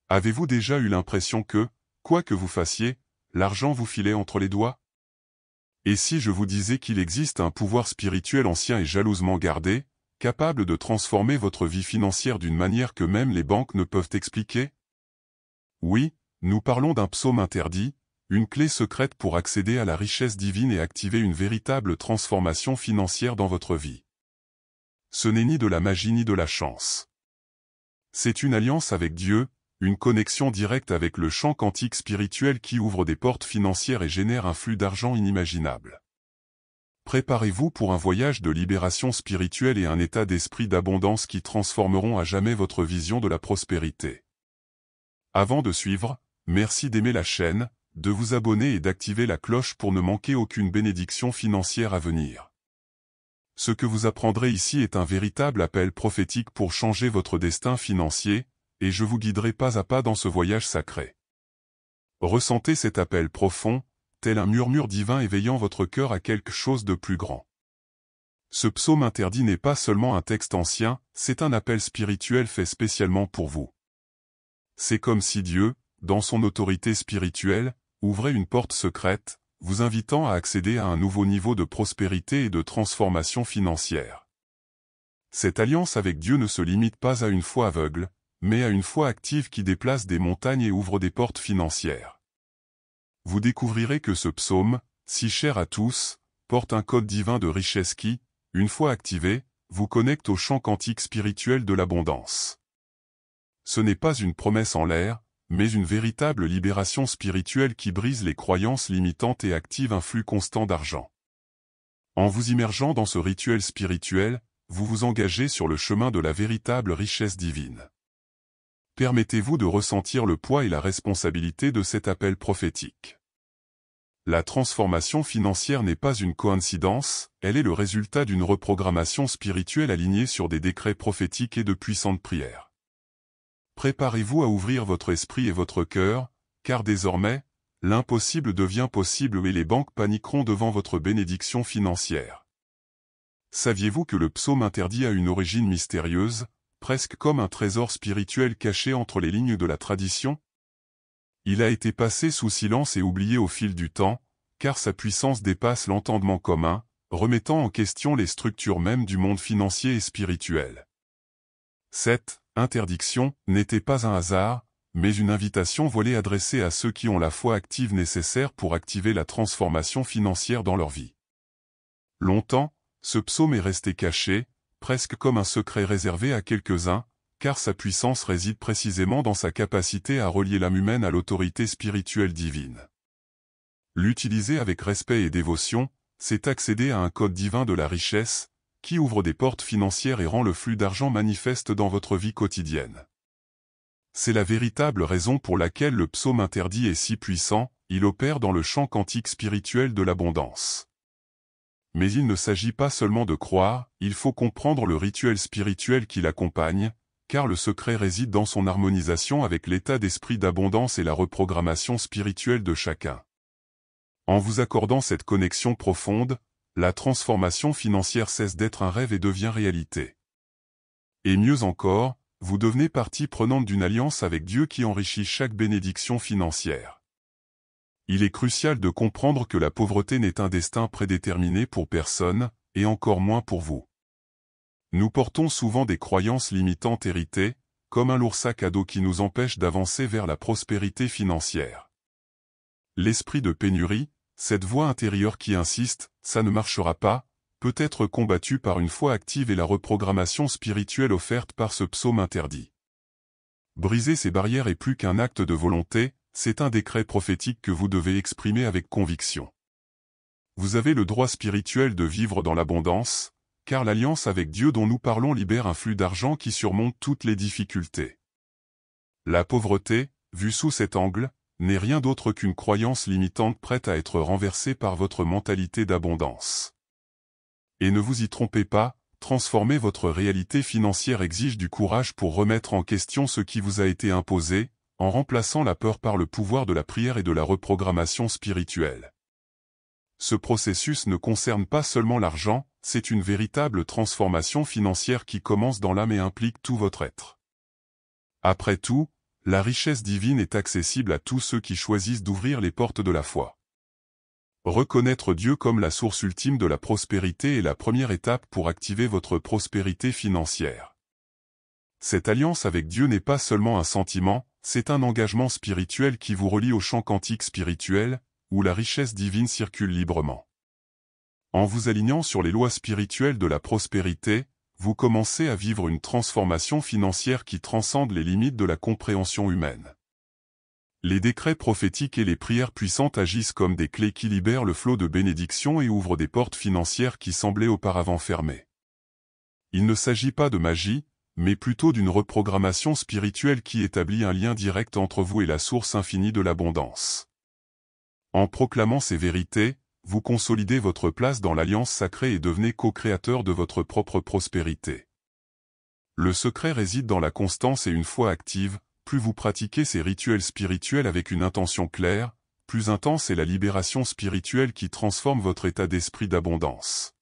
Avez-vous déjà eu l'impression que, quoi que vous fassiez, l'argent vous filait entre les doigts? Et si je vous disais qu'il existe un pouvoir spirituel ancien et jalousement gardé, capable de transformer votre vie financière d'une manière que même les banques ne peuvent expliquer? Oui, nous parlons d'un psaume interdit, une clé secrète pour accéder à la richesse divine et activer une véritable transformation financière dans votre vie. Ce n'est ni de la magie ni de la chance. C'est une alliance avec Dieu, une connexion directe avec le champ quantique spirituel qui ouvre des portes financières et génère un flux d'argent inimaginable. Préparez-vous pour un voyage de libération spirituelle et un état d'esprit d'abondance qui transformeront à jamais votre vision de la prospérité. Avant de suivre, merci d'aimer la chaîne, de vous abonner et d'activer la cloche pour ne manquer aucune bénédiction financière à venir. Ce que vous apprendrez ici est un véritable appel prophétique pour changer votre destin financier, et je vous guiderai pas à pas dans ce voyage sacré. Ressentez cet appel profond, tel un murmure divin éveillant votre cœur à quelque chose de plus grand. Ce psaume interdit n'est pas seulement un texte ancien, c'est un appel spirituel fait spécialement pour vous. C'est comme si Dieu, dans son autorité spirituelle, ouvrait une porte secrète, vous invitant à accéder à un nouveau niveau de prospérité et de transformation financière. Cette alliance avec Dieu ne se limite pas à une foi aveugle, mais à une foi active qui déplace des montagnes et ouvre des portes financières. Vous découvrirez que ce psaume, si cher à tous, porte un code divin de richesse qui, une fois activé, vous connecte au champ quantique spirituel de l'abondance. Ce n'est pas une promesse en l'air, mais une véritable libération spirituelle qui brise les croyances limitantes et active un flux constant d'argent. En vous immergeant dans ce rituel spirituel, vous vous engagez sur le chemin de la véritable richesse divine. Permettez-vous de ressentir le poids et la responsabilité de cet appel prophétique. La transformation financière n'est pas une coïncidence, elle est le résultat d'une reprogrammation spirituelle alignée sur des décrets prophétiques et de puissantes prières. Préparez-vous à ouvrir votre esprit et votre cœur, car désormais, l'impossible devient possible et les banques paniqueront devant votre bénédiction financière. Saviez-vous que le psaume interdit a une origine mystérieuse, presque comme un trésor spirituel caché entre les lignes de la tradition? Il a été passé sous silence et oublié au fil du temps, car sa puissance dépasse l'entendement commun, remettant en question les structures mêmes du monde financier et spirituel. Cette interdiction n'était pas un hasard, mais une invitation voilée adressée à ceux qui ont la foi active nécessaire pour activer la transformation financière dans leur vie. Longtemps, ce psaume est resté caché, presque comme un secret réservé à quelques-uns, car sa puissance réside précisément dans sa capacité à relier l'âme humaine à l'autorité spirituelle divine. L'utiliser avec respect et dévotion, c'est accéder à un code divin de la richesse, qui ouvre des portes financières et rend le flux d'argent manifeste dans votre vie quotidienne. C'est la véritable raison pour laquelle le psaume interdit est si puissant, il opère dans le champ quantique spirituel de l'abondance. Mais il ne s'agit pas seulement de croire, il faut comprendre le rituel spirituel qui l'accompagne, car le secret réside dans son harmonisation avec l'état d'esprit d'abondance et la reprogrammation spirituelle de chacun. En vous accordant cette connexion profonde, la transformation financière cesse d'être un rêve et devient réalité. Et mieux encore, vous devenez partie prenante d'une alliance avec Dieu qui enrichit chaque bénédiction financière. Il est crucial de comprendre que la pauvreté n'est un destin prédéterminé pour personne, et encore moins pour vous. Nous portons souvent des croyances limitantes héritées, comme un lourd sac à dos qui nous empêche d'avancer vers la prospérité financière. L'esprit de pénurie, cette voix intérieure qui insiste, ça ne marchera pas, peut être combattue par une foi active et la reprogrammation spirituelle offerte par ce psaume interdit. Briser ces barrières est plus qu'un acte de volonté, c'est un décret prophétique que vous devez exprimer avec conviction. Vous avez le droit spirituel de vivre dans l'abondance, car l'alliance avec Dieu dont nous parlons libère un flux d'argent qui surmonte toutes les difficultés. La pauvreté, vue sous cet angle, n'est rien d'autre qu'une croyance limitante prête à être renversée par votre mentalité d'abondance. Et ne vous y trompez pas, transformer votre réalité financière exige du courage pour remettre en question ce qui vous a été imposé, en remplaçant la peur par le pouvoir de la prière et de la reprogrammation spirituelle. Ce processus ne concerne pas seulement l'argent, c'est une véritable transformation financière qui commence dans l'âme et implique tout votre être. Après tout, La richesse divine est accessible à tous ceux qui choisissent d'ouvrir les portes de la foi. Reconnaître Dieu comme la source ultime de la prospérité est la première étape pour activer votre prospérité financière. Cette alliance avec Dieu n'est pas seulement un sentiment, c'est un engagement spirituel qui vous relie au champ quantique spirituel, où la richesse divine circule librement. En vous alignant sur les lois spirituelles de la prospérité, vous commencez à vivre une transformation financière qui transcende les limites de la compréhension humaine. Les décrets prophétiques et les prières puissantes agissent comme des clés qui libèrent le flot de bénédictions et ouvrent des portes financières qui semblaient auparavant fermées. Il ne s'agit pas de magie, mais plutôt d'une reprogrammation spirituelle qui établit un lien direct entre vous et la source infinie de l'abondance. En proclamant ces vérités, vous consolidez votre place dans l'alliance sacrée et devenez co-créateur de votre propre prospérité. Le secret réside dans la constance et une foi active. Plus vous pratiquez ces rituels spirituels avec une intention claire, plus intense est la libération spirituelle qui transforme votre état d'esprit d'abondance.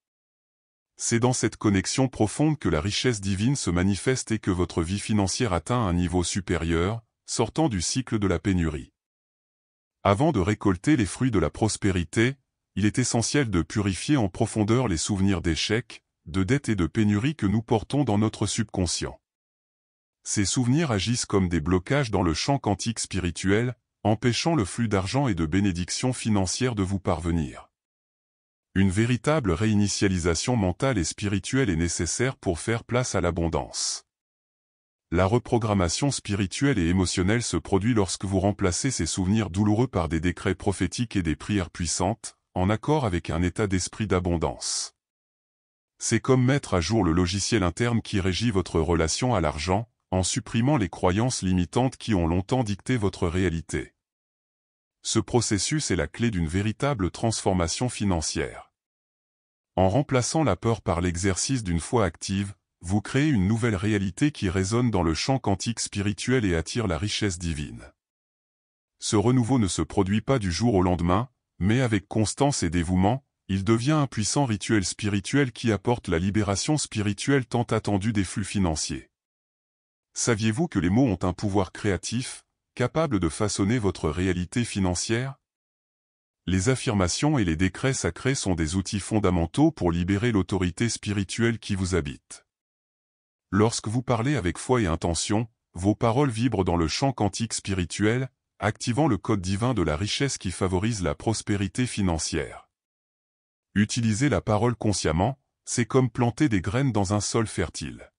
C'est dans cette connexion profonde que la richesse divine se manifeste et que votre vie financière atteint un niveau supérieur, sortant du cycle de la pénurie. Avant de récolter les fruits de la prospérité, il est essentiel de purifier en profondeur les souvenirs d'échecs, de dettes et de pénuries que nous portons dans notre subconscient. Ces souvenirs agissent comme des blocages dans le champ quantique spirituel, empêchant le flux d'argent et de bénédictions financières de vous parvenir. Une véritable réinitialisation mentale et spirituelle est nécessaire pour faire place à l'abondance. La reprogrammation spirituelle et émotionnelle se produit lorsque vous remplacez ces souvenirs douloureux par des décrets prophétiques et des prières puissantes, en accord avec un état d'esprit d'abondance. C'est comme mettre à jour le logiciel interne qui régit votre relation à l'argent, en supprimant les croyances limitantes qui ont longtemps dicté votre réalité. Ce processus est la clé d'une véritable transformation financière. En remplaçant la peur par l'exercice d'une foi active, vous créez une nouvelle réalité qui résonne dans le champ quantique spirituel et attire la richesse divine. Ce renouveau ne se produit pas du jour au lendemain, mais avec constance et dévouement, il devient un puissant rituel spirituel qui apporte la libération spirituelle tant attendue des flux financiers. Saviez-vous que les mots ont un pouvoir créatif, capable de façonner votre réalité financière? Les affirmations et les décrets sacrés sont des outils fondamentaux pour libérer l'autorité spirituelle qui vous habite. Lorsque vous parlez avec foi et intention, vos paroles vibrent dans le champ quantique spirituel, activant le code divin de la richesse qui favorise la prospérité financière. Utiliser la parole consciemment, c'est comme planter des graines dans un sol fertile.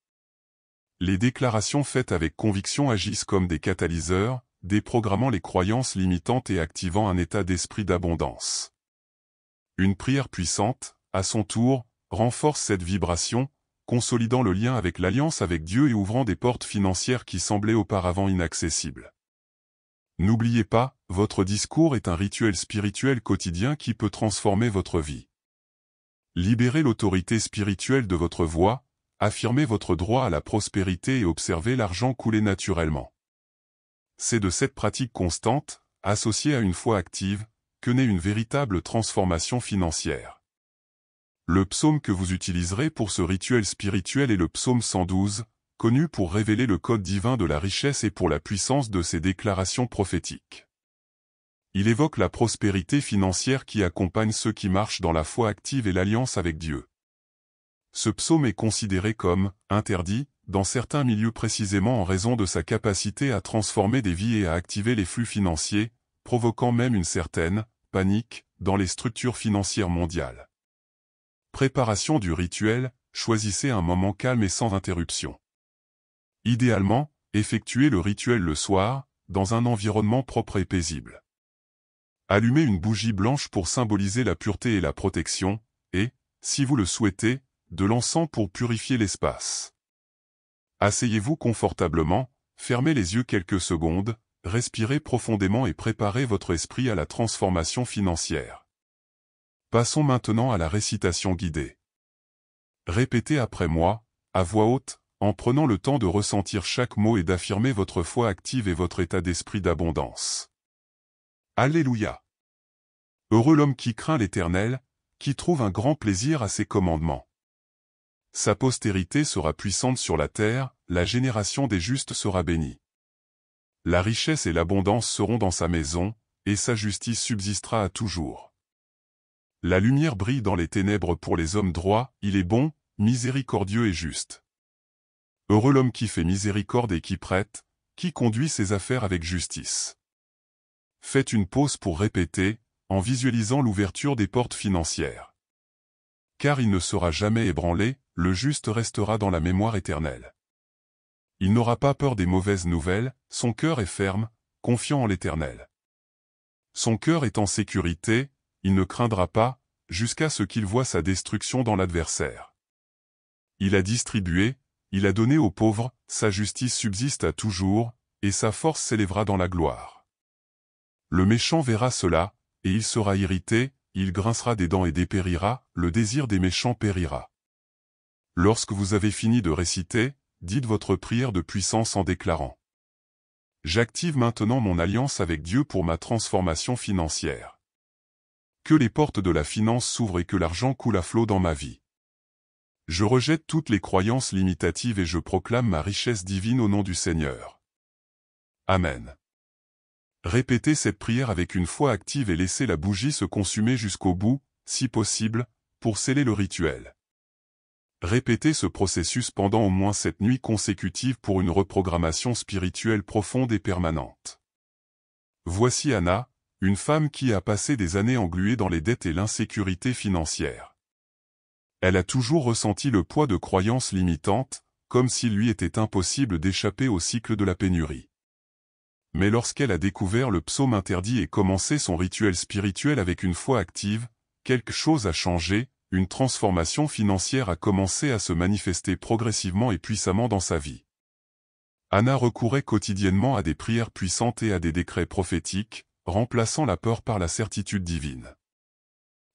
Les déclarations faites avec conviction agissent comme des catalyseurs, déprogrammant les croyances limitantes et activant un état d'esprit d'abondance. Une prière puissante, à son tour, renforce cette vibration, consolidant le lien avec l'alliance avec Dieu et ouvrant des portes financières qui semblaient auparavant inaccessibles. N'oubliez pas, votre discours est un rituel spirituel quotidien qui peut transformer votre vie. Libérez l'autorité spirituelle de votre voix, affirmez votre droit à la prospérité et observez l'argent couler naturellement. C'est de cette pratique constante, associée à une foi active, que naît une véritable transformation financière. Le psaume que vous utiliserez pour ce rituel spirituel est le psaume 112, connu pour révéler le code divin de la richesse et pour la puissance de ses déclarations prophétiques. Il évoque la prospérité financière qui accompagne ceux qui marchent dans la foi active et l'alliance avec Dieu. Ce psaume est considéré comme « interdit » dans certains milieux précisément en raison de sa capacité à transformer des vies et à activer les flux financiers, provoquant même une certaine « panique » dans les structures financières mondiales. Préparation du rituel, choisissez un moment calme et sans interruption. Idéalement, effectuez le rituel le soir, dans un environnement propre et paisible. Allumez une bougie blanche pour symboliser la pureté et la protection, et, si vous le souhaitez, de l'encens pour purifier l'espace. Asseyez-vous confortablement, fermez les yeux quelques secondes, respirez profondément et préparez votre esprit à la transformation financière. Passons maintenant à la récitation guidée. Répétez après moi, à voix haute, en prenant le temps de ressentir chaque mot et d'affirmer votre foi active et votre état d'esprit d'abondance. Alléluia! Heureux l'homme qui craint l'Éternel, qui trouve un grand plaisir à ses commandements. Sa postérité sera puissante sur la terre, la génération des justes sera bénie. La richesse et l'abondance seront dans sa maison, et sa justice subsistera à toujours. La lumière brille dans les ténèbres pour les hommes droits, il est bon, miséricordieux et juste. Heureux l'homme qui fait miséricorde et qui prête, qui conduit ses affaires avec justice. Faites une pause pour répéter, en visualisant l'ouverture des portes financières. Car il ne sera jamais ébranlé, le juste restera dans la mémoire éternelle. Il n'aura pas peur des mauvaises nouvelles, son cœur est ferme, confiant en l'Éternel. Son cœur est en sécurité, il ne craindra pas, jusqu'à ce qu'il voie sa destruction dans l'adversaire. Il a distribué, il a donné aux pauvres, sa justice subsiste à toujours, et sa force s'élèvera dans la gloire. Le méchant verra cela, et il sera irrité, il grincera des dents et dépérira, le désir des méchants périra. Lorsque vous avez fini de réciter, dites votre prière de puissance en déclarant: J'active maintenant mon alliance avec Dieu pour ma transformation financière. Que les portes de la finance s'ouvrent et que l'argent coule à flot dans ma vie. Je rejette toutes les croyances limitatives et je proclame ma richesse divine au nom du Seigneur. Amen. Répétez cette prière avec une foi active et laissez la bougie se consumer jusqu'au bout, si possible, pour sceller le rituel. Répétez ce processus pendant au moins 7 nuits consécutives pour une reprogrammation spirituelle profonde et permanente. Voici Anna, une femme qui a passé des années engluée dans les dettes et l'insécurité financière. Elle a toujours ressenti le poids de croyances limitantes, comme s'il lui était impossible d'échapper au cycle de la pénurie. Mais lorsqu'elle a découvert le psaume interdit et commencé son rituel spirituel avec une foi active, quelque chose a changé, une transformation financière a commencé à se manifester progressivement et puissamment dans sa vie. Anna recourait quotidiennement à des prières puissantes et à des décrets prophétiques, remplaçant la peur par la certitude divine.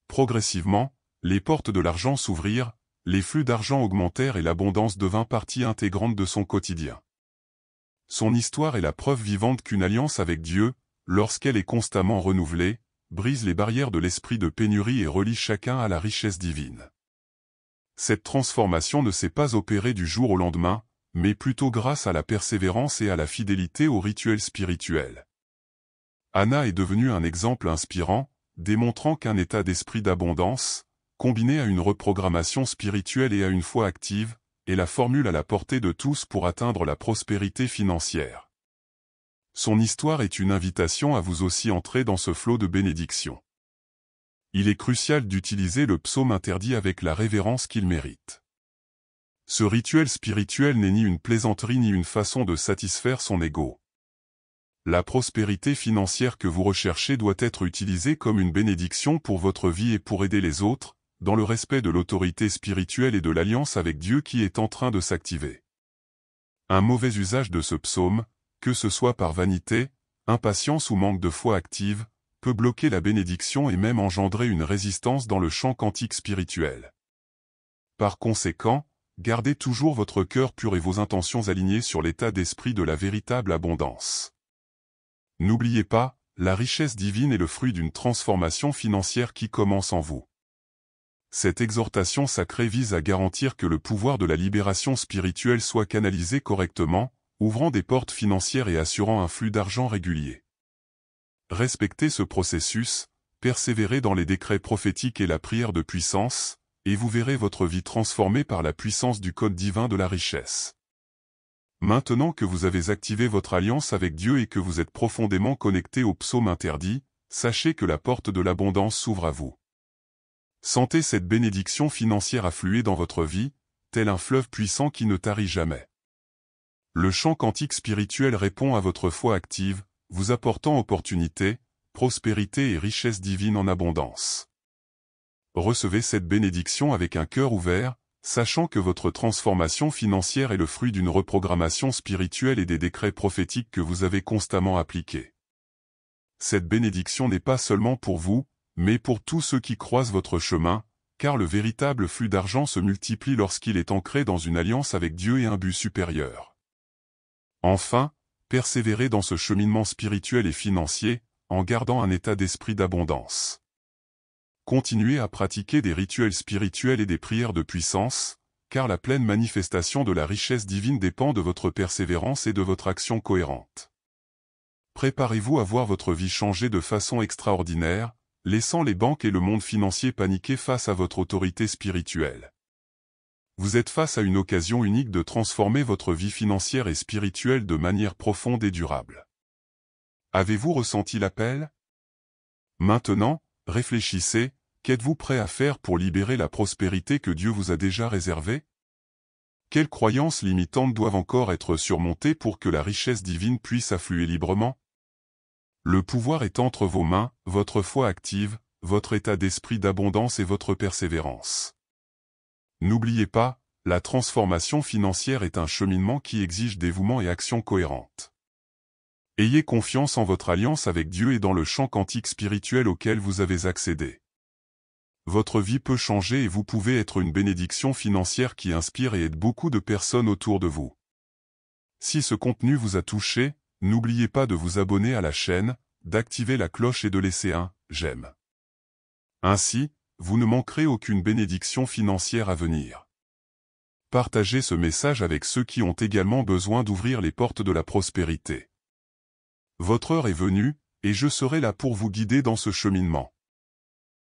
Progressivement, les portes de l'argent s'ouvrirent, les flux d'argent augmentèrent et l'abondance devint partie intégrante de son quotidien. Son histoire est la preuve vivante qu'une alliance avec Dieu, lorsqu'elle est constamment renouvelée, brise les barrières de l'esprit de pénurie et relie chacun à la richesse divine. Cette transformation ne s'est pas opérée du jour au lendemain, mais plutôt grâce à la persévérance et à la fidélité au rituel spirituel. Anna est devenue un exemple inspirant, démontrant qu'un état d'esprit d'abondance, combiné à une reprogrammation spirituelle et à une foi active, est la formule à la portée de tous pour atteindre la prospérité financière. Son histoire est une invitation à vous aussi entrer dans ce flot de bénédictions. Il est crucial d'utiliser le psaume interdit avec la révérence qu'il mérite. Ce rituel spirituel n'est ni une plaisanterie ni une façon de satisfaire son ego. La prospérité financière que vous recherchez doit être utilisée comme une bénédiction pour votre vie et pour aider les autres, dans le respect de l'autorité spirituelle et de l'alliance avec Dieu qui est en train de s'activer. Un mauvais usage de ce psaume, que ce soit par vanité, impatience ou manque de foi active, peut bloquer la bénédiction et même engendrer une résistance dans le champ quantique spirituel. Par conséquent, gardez toujours votre cœur pur et vos intentions alignées sur l'état d'esprit de la véritable abondance. N'oubliez pas, la richesse divine est le fruit d'une transformation financière qui commence en vous. Cette exhortation sacrée vise à garantir que le pouvoir de la libération spirituelle soit canalisé correctement, ouvrant des portes financières et assurant un flux d'argent régulier. Respectez ce processus, persévérez dans les décrets prophétiques et la prière de puissance, et vous verrez votre vie transformée par la puissance du code divin de la richesse. Maintenant que vous avez activé votre alliance avec Dieu et que vous êtes profondément connecté au psaume interdit, sachez que la porte de l'abondance s'ouvre à vous. Sentez cette bénédiction financière affluer dans votre vie, tel un fleuve puissant qui ne tarit jamais. Le champ quantique spirituel répond à votre foi active, vous apportant opportunité, prospérité et richesse divine en abondance. Recevez cette bénédiction avec un cœur ouvert, sachant que votre transformation financière est le fruit d'une reprogrammation spirituelle et des décrets prophétiques que vous avez constamment appliqués. Cette bénédiction n'est pas seulement pour vous, mais pour tous ceux qui croisent votre chemin, car le véritable flux d'argent se multiplie lorsqu'il est ancré dans une alliance avec Dieu et un but supérieur. Enfin, persévérez dans ce cheminement spirituel et financier, en gardant un état d'esprit d'abondance. Continuez à pratiquer des rituels spirituels et des prières de puissance, car la pleine manifestation de la richesse divine dépend de votre persévérance et de votre action cohérente. Préparez-vous à voir votre vie changer de façon extraordinaire, laissant les banques et le monde financier paniquer face à votre autorité spirituelle. Vous êtes face à une occasion unique de transformer votre vie financière et spirituelle de manière profonde et durable. Avez-vous ressenti l'appel? Maintenant, réfléchissez, qu'êtes-vous prêt à faire pour libérer la prospérité que Dieu vous a déjà réservée? Quelles croyances limitantes doivent encore être surmontées pour que la richesse divine puisse affluer librement? Le pouvoir est entre vos mains, votre foi active, votre état d'esprit d'abondance et votre persévérance. N'oubliez pas, la transformation financière est un cheminement qui exige dévouement et action cohérente. Ayez confiance en votre alliance avec Dieu et dans le champ quantique spirituel auquel vous avez accédé. Votre vie peut changer et vous pouvez être une bénédiction financière qui inspire et aide beaucoup de personnes autour de vous. Si ce contenu vous a touché, n'oubliez pas de vous abonner à la chaîne, d'activer la cloche et de laisser un « j'aime ». Ainsi, vous ne manquerez aucune bénédiction financière à venir. Partagez ce message avec ceux qui ont également besoin d'ouvrir les portes de la prospérité. Votre heure est venue, et je serai là pour vous guider dans ce cheminement.